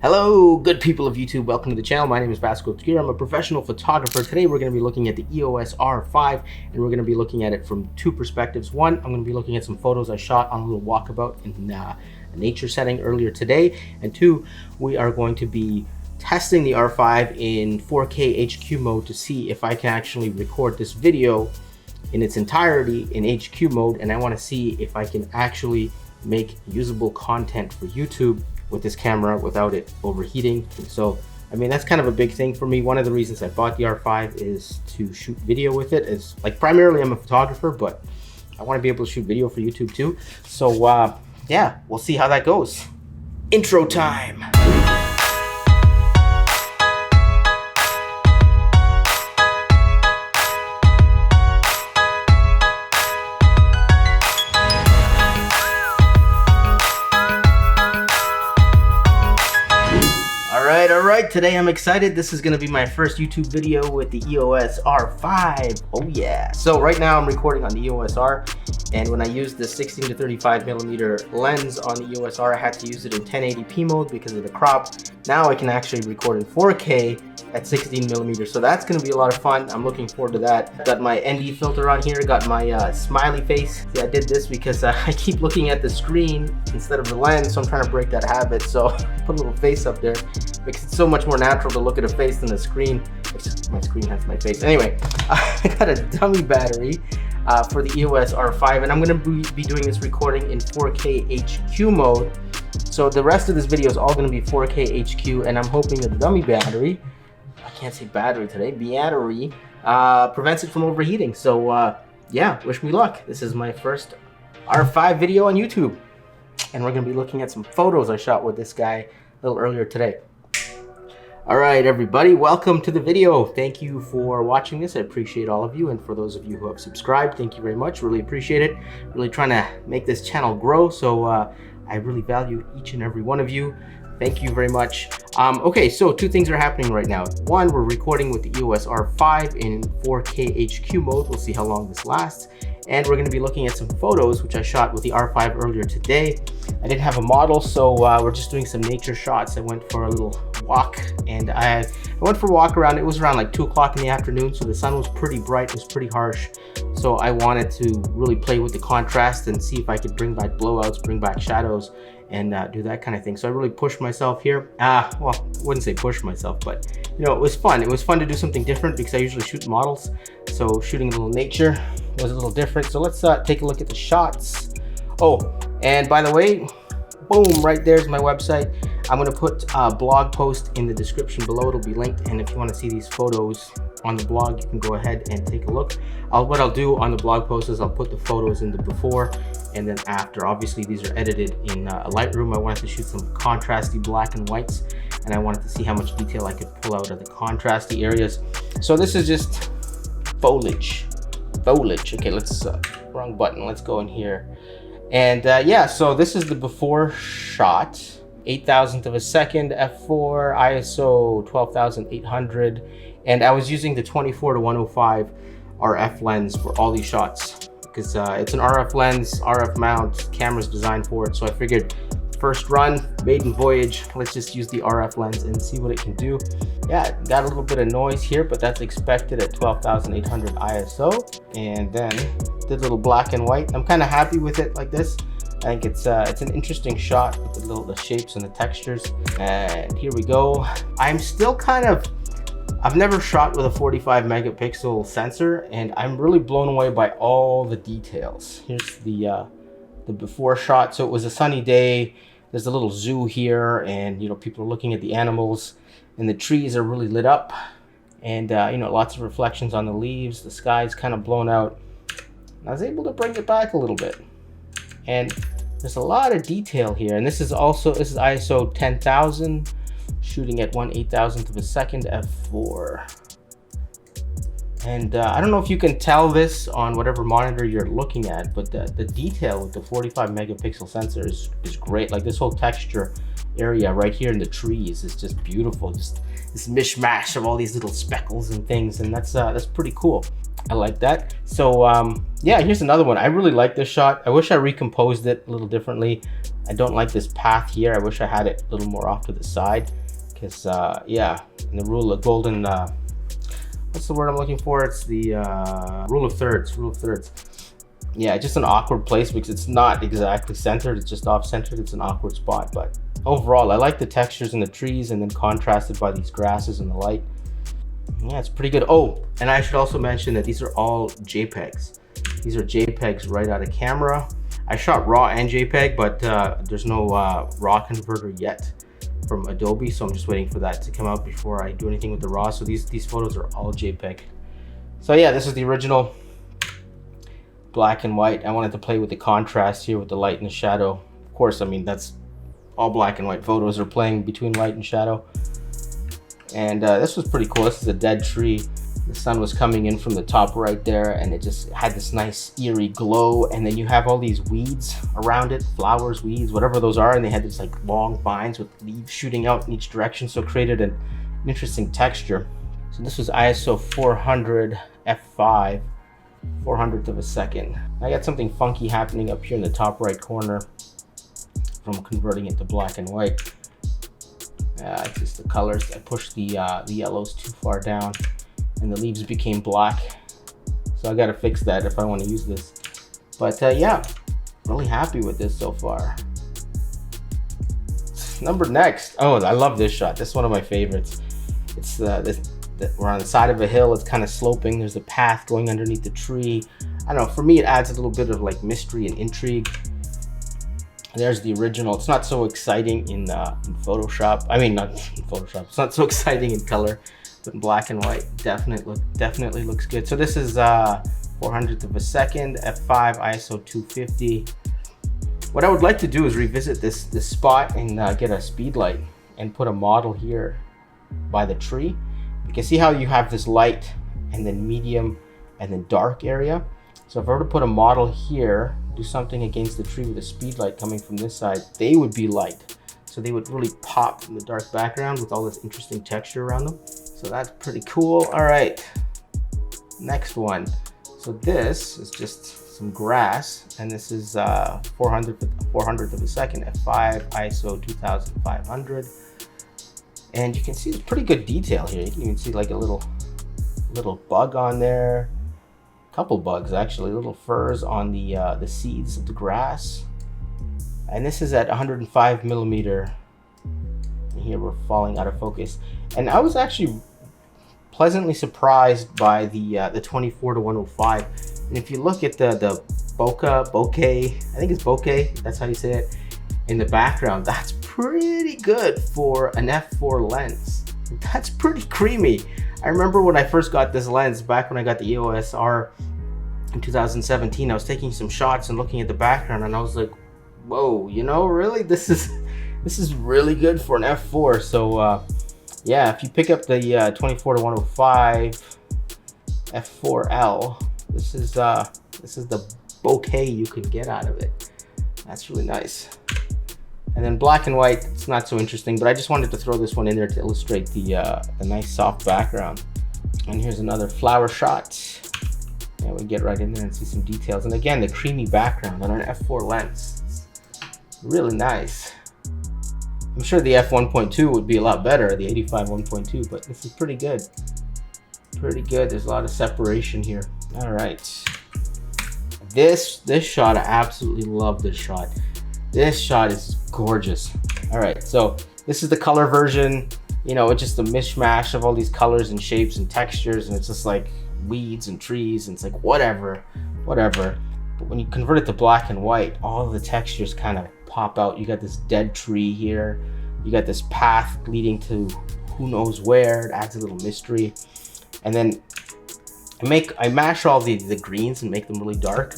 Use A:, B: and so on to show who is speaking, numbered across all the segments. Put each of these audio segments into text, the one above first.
A: Hello, good people of YouTube. Welcome to the channel. My name is Vasco Tagir. I'm a professional photographer. Today we're going to be looking at the EOS R5, and we're going to be looking at it from two perspectives. One, I'm going to be looking at some photos I shot on a little walkabout in a nature setting earlier today. And two, we are going to be testing the R5 in 4K HQ mode to see if I can actually record this video in its entirety in HQ mode. And I want to see if I can actually make usable content for YouTube with this camera without it overheating. So I mean, that's kind of a big thing for me. One of the reasons I bought the R5 is to shoot video with it. Is like, primarily I'm a photographer, but I want to be able to shoot video for YouTube too. So yeah, we'll see how that goes. Intro time. All right, today I'm excited. This is gonna be my first YouTube video with the EOS R5. Oh yeah. So right now I'm recording on the EOS R, and when I used the 16 to 35 millimeter lens on the EOS R, I had to use it in 1080p mode because of the crop. Now I can actually record in 4K at 16 millimeters. So that's gonna be a lot of fun. I'm looking forward to that. Got my ND filter on here, got my smiley face. See, I did this because I keep looking at the screen instead of the lens, so I'm trying to break that habit. So put a little face up there. Makes it so much more natural to look at a face than a screen. My screen has my face. Anyway, I got a dummy battery for the EOS R5, and I'm gonna be doing this recording in 4K HQ mode. So the rest of this video is all gonna be 4K HQ, and I'm hoping that the dummy battery, I can't say battery today, battery, prevents it from overheating. So yeah, wish me luck. This is my first R5 video on YouTube, and we're gonna be looking at some photos I shot with this guy a little earlier today. All right, everybody, welcome to the video. Thank you for watching this. I appreciate all of you, and for those of you who have subscribed, thank you very much. Really appreciate it. Really trying to make this channel grow, so I really value each and every one of you. Thank you very much. Okay, so two things are happening right now. One, we're recording with the EOS R5 in 4K HQ mode. We'll see how long this lasts. And we're going to be looking at some photos which I shot with the R5 earlier today. I didn't have a model, so we're just doing some nature shots. I went for a little walk, and I went for a walk around. It was around like 2 o'clock in the afternoon, so the sun was pretty bright. It was pretty harsh. So I wanted to really play with the contrast and see if I could bring back blowouts, bring back shadows, and do that kind of thing. So I really pushed myself here. Well, I wouldn't say push myself, but you know, it was fun. It was fun to do something different because I usually shoot models. So shooting a little nature was a little different. So let's take a look at the shots. Oh, and by the way, boom, right there's my website. I'm gonna put a blog post in the description below. It'll be linked, and if you want to see these photos on the blog, you can go ahead and take a look. What I'll do on the blog post is I'll put the photos in the before and then after. Obviously these are edited in Lightroom. I wanted to shoot some contrasty black and whites, and I wanted to see how much detail I could pull out of the contrasty areas. So this is just foliage. Okay, let's wrong button. Let's go in here. And yeah, so this is the before shot. 8,000th of a second, f4, ISO 12,800, and I was using the 24 to 105 RF lens for all these shots because it's an RF lens, RF mount, camera's designed for it. So I figured, first run, maiden voyage, let's just use the RF lens and see what it can do. Yeah, got a little bit of noise here, but that's expected at 12,800 ISO. And then did a little black and white. I'm kind of happy with it like this. I think it's an interesting shot with the shapes and the textures. And here we go. I'm still I've never shot with a 45 megapixel sensor, and I'm really blown away by all the details. Here's the before shot. So it was a sunny day. There's a little zoo here, and you know, people are looking at the animals, and the trees are really lit up, and you know, lots of reflections on the leaves. The sky's kind of blown out. And I was able to bring it back a little bit, and there's a lot of detail here. And this is ISO 10,000, shooting at 1/8,000th of a second, f4. And I don't know if you can tell this on whatever monitor you're looking at, but the detail with the 45 megapixel sensor is great. Like this whole texture area right here in the trees is just beautiful. Just this mishmash of all these little speckles and things, and that's pretty cool. I like that. So yeah, here's another one. I really like this shot. I wish I recomposed it a little differently. I don't like this path here. I wish I had it a little more off to the side, because yeah, in the rule of golden, what's the word I'm looking for? It's the rule of thirds. Yeah, just an awkward place because it's not exactly centered. It's just off centered. It's an awkward spot, but overall, I like the textures in the trees and then contrasted by these grasses and the light. Yeah, it's pretty good. Oh, and I should also mention that these are all JPEGs. These are JPEGs right out of camera. I shot RAW and JPEG, but there's no RAW converter yet from Adobe, so I'm just waiting for that to come out before I do anything with the RAW. So these photos are all JPEG. So yeah, this is the original black and white. I wanted to play with the contrast here with the light and the shadow. Of course, I mean, that's all black and white photos are playing between light and shadow. And this was pretty cool. This is a dead tree. The sun was coming in from the top right there, and it just had this nice eerie glow. And then you have all these weeds around it, flowers, weeds, whatever those are, and they had these like long vines with leaves shooting out in each direction, so it created an interesting texture. So this was ISO 400 f5, 400th of a second. I got something funky happening up here in the top right corner from converting it to black and white. It's just the colors. I pushed the yellows too far down and the leaves became black. So I gotta fix that if I want to use this. But yeah, really happy with this so far. Number next. Oh, I love this shot. This is one of my favorites. It's we're on the side of a hill. It's kind of sloping. There's a path going underneath the tree. I don't know, for me it adds a little bit of like mystery and intrigue. There's the original. It's not so exciting in Photoshop. I mean, not in Photoshop. It's not so exciting in color, but in black and white, definitely looks good. So this is 400th of a second, f5, ISO 250. What I would like to do is revisit this spot and get a speed light and put a model here by the tree. You can see how you have this light and then medium and then dark area. So if I were to put a model here, do something against the tree with a speed light coming from this side, they would be light. So they would really pop in the dark background with all this interesting texture around them. So that's pretty cool. All right, next one. So this is just some grass, and this is 400th of a second, f5, ISO 2500. And you can see there's pretty good detail here. You can even see like a little bug on there. Couple bugs actually, little furs on the seeds of the grass. And this is at 105 millimeter. And here we're falling out of focus. And I was actually pleasantly surprised by the 24 to 105. And if you look at the bokeh, I think it's bokeh, that's how you say it, in the background, that's pretty good for an f4 lens. That's pretty creamy. I remember when I first got this lens, back when I got the EOS R in 2017, I was taking some shots and looking at the background, and I was like, whoa, you know, really? This is really good for an f4. So yeah, if you pick up the 24 to 105 f4L, this is the bokeh you could get out of it. That's really nice. And then black and white, it's not so interesting, but I just wanted to throw this one in there to illustrate the nice soft background. And here's another flower shot. And we get right in there and see some details. And again, the creamy background on an f4 lens. It's really nice. I'm sure the f1.2 would be a lot better, the 85 1.2, but this is pretty good. Pretty good. There's a lot of separation here. All right. This shot, I absolutely love this shot. This shot is gorgeous. All right, so this is the color version. You know, it's just a mishmash of all these colors and shapes and textures, and it's just like weeds and trees, and it's like whatever. But when you convert it to black and white, all of the textures kind of pop out. You got this dead tree here. You got this path leading to who knows where. It adds a little mystery. And then I mash all the greens and make them really dark.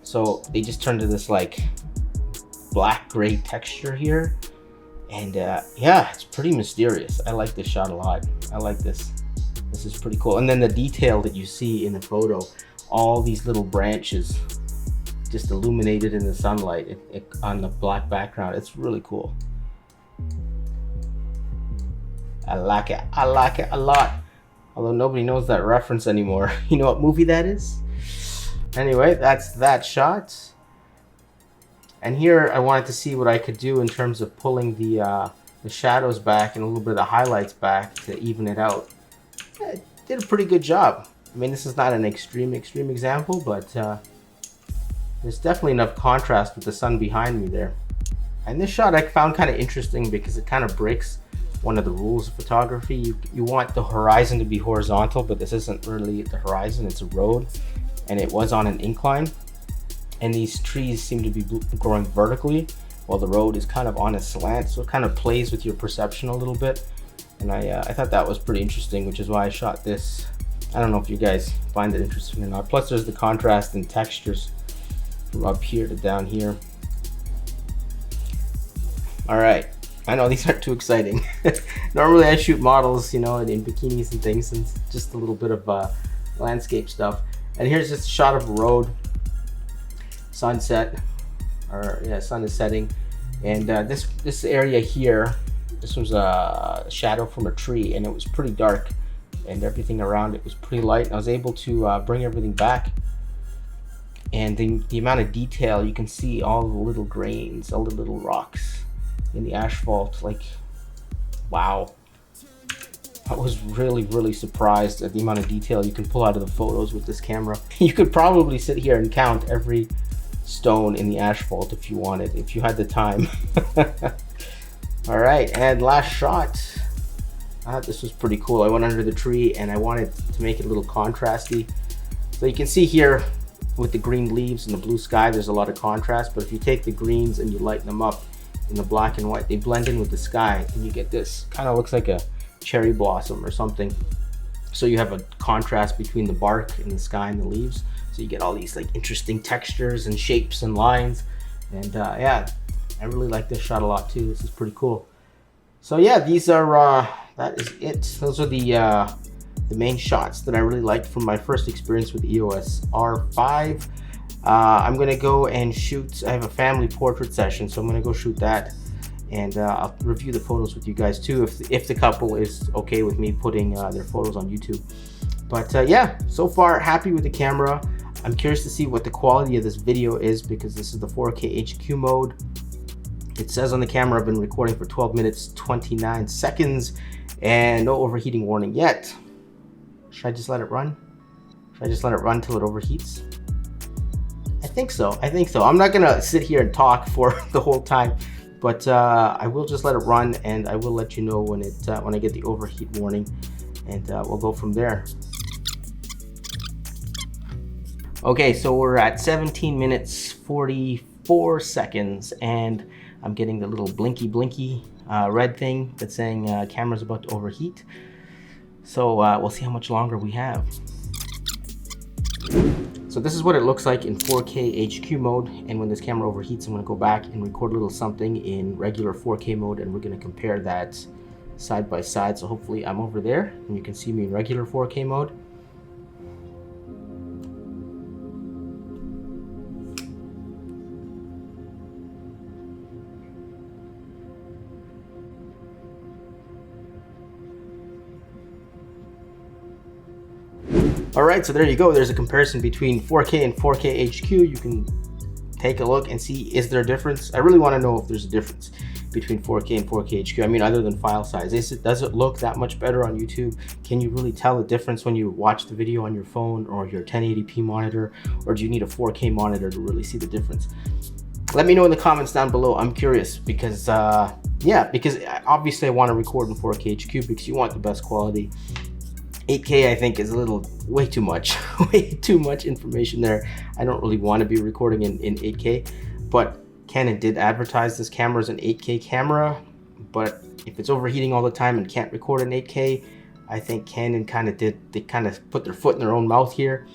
A: So they just turn to this like black gray texture here. And yeah, it's pretty mysterious. I like this shot a lot. I like this. This is pretty cool. And then the detail that you see in the photo, all these little branches just illuminated in the sunlight on the black background. It's really cool. I like it. I like it a lot. Although nobody knows that reference anymore. You know what movie that is? Anyway, that's that shot. And here I wanted to see what I could do in terms of pulling the shadows back and a little bit of the highlights back to even it out. I did a pretty good job. I mean, this is not an extreme example, but there's definitely enough contrast with the sun behind me there. And this shot I found kind of interesting because it kind of breaks one of the rules of photography. You want the horizon to be horizontal, but this isn't really the horizon, it's a road, and it was on an incline. And these trees seem to be growing vertically while the road is kind of on a slant, so it kind of plays with your perception a little bit. And I thought that was pretty interesting, which is why I shot this. I don't know if you guys find it interesting or not. Plus there's the contrast and textures from up here to down here. All right, I know these aren't too exciting. Normally I shoot models, you know, in bikinis and things, and just a little bit of landscape stuff. And here's just a shot of a road, sunset, or yeah, sun is setting. And this area here, this was a shadow from a tree, and it was pretty dark, and everything around it was pretty light. And I was able to bring everything back. And the amount of detail, you can see all the little grains, all the little rocks in the asphalt. Like, wow. I was really surprised at the amount of detail you can pull out of the photos with this camera. You could probably sit here and count every stone in the asphalt if you wanted, if you had the time. All right, and last shot. I thought this was pretty cool. I went under the tree and I wanted to make it a little contrasty. So you can see here with the green leaves and the blue sky, there's a lot of contrast, but if you take the greens and you lighten them up in the black and white, they blend in with the sky, and you get this kind of looks like a cherry blossom or something. So you have a contrast between the bark and the sky and the leaves, so you get all these like interesting textures and shapes and lines. And yeah, I really like this shot a lot too. This is pretty cool. So yeah, these are that is it. Those are the main shots that I really liked from my first experience with the EOS R5. I'm gonna go and shoot, I have a family portrait session, so I'm gonna go shoot that, and I'll review the photos with you guys too, if the couple is okay with me putting their photos on YouTube. But yeah, so far happy with the camera. I'm curious to see what the quality of this video is, because this is the 4K HQ mode. It says on the camera I've been recording for 12 minutes 29 seconds and no overheating warning yet. Should I just let it run? Should I just let it run till it overheats? I think so. I'm not gonna sit here and talk for the whole time, but I will just let it run, and I will let you know when I get the overheat warning, and we'll go from there. Okay, so we're at 17 minutes 44 seconds, and I'm getting the little blinky red thing that's saying camera's about to overheat. So we'll see how much longer we have. So this is what it looks like in 4K HQ mode, and when this camera overheats, I'm going to go back and record a little something in regular 4K mode, and we're going to compare that side by side. So hopefully I'm over there and you can see me in regular 4K mode. All right, so there you go. There's a comparison between 4K and 4K HQ. You can take a look and see, is there a difference? I really want to know if there's a difference between 4K and 4K HQ. I mean, other than file size, does it look that much better on YouTube? Can you really tell the difference when you watch the video on your phone or your 1080p monitor, or do you need a 4K monitor to really see the difference? Let me know in the comments down below. I'm curious, because yeah, because obviously I want to record in 4K HQ because you want the best quality. 8K I think is a little way too much way too much information there. I don't really want to be recording in 8K, but Canon did advertise this camera as an 8K camera. But if it's overheating all the time and can't record in 8K, I think Canon they kind of put their foot in their own mouth here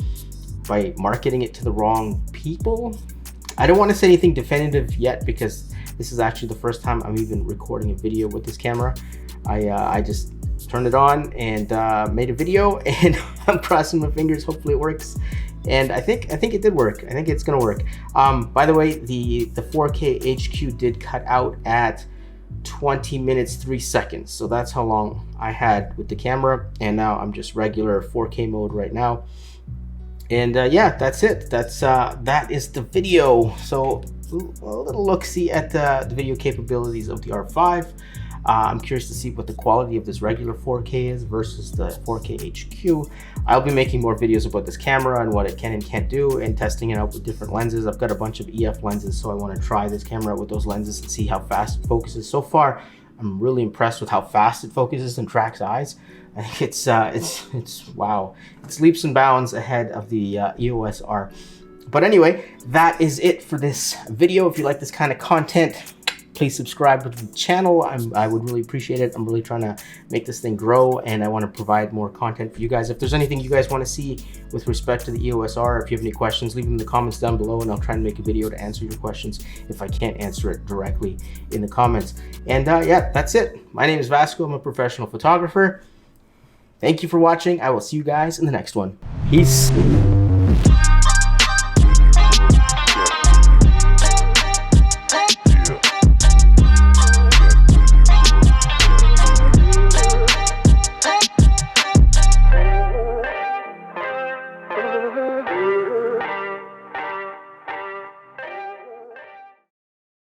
A: by marketing it to the wrong people. I don't want to say anything definitive yet, because this is actually the first time I'm even recording a video with this camera. I just turned it on and made a video, and I'm crossing my fingers. Hopefully it works, and I think it did work. I think it's gonna work. By the way, the 4K HQ did cut out at 20 minutes 3 seconds, so that's how long I had with the camera, and now I'm just regular 4K mode right now. And yeah, that's it. That is the video. So little look-see at the video capabilities of the R5. I'm curious to see what the quality of this regular 4K is versus the 4K HQ. I'll be making more videos about this camera and what it can and can't do, and testing it out with different lenses. I've got a bunch of EF lenses, so I want to try this camera out with those lenses and see how fast it focuses. So far, I'm really impressed with how fast it focuses and tracks eyes. I think it's wow. It's leaps and bounds ahead of the EOS R. But anyway, that is it for this video. If you like this kind of content, please subscribe to the channel. I would really appreciate it. I'm really trying to make this thing grow, and I want to provide more content for you guys. If there's anything you guys want to see with respect to the EOS R, if you have any questions, leave them in the comments down below, and I'll try and make a video to answer your questions if I can't answer it directly in the comments. And yeah, that's it. My name is Vasco. I'm a professional photographer. Thank you for watching. I will see you guys in the next one. Peace.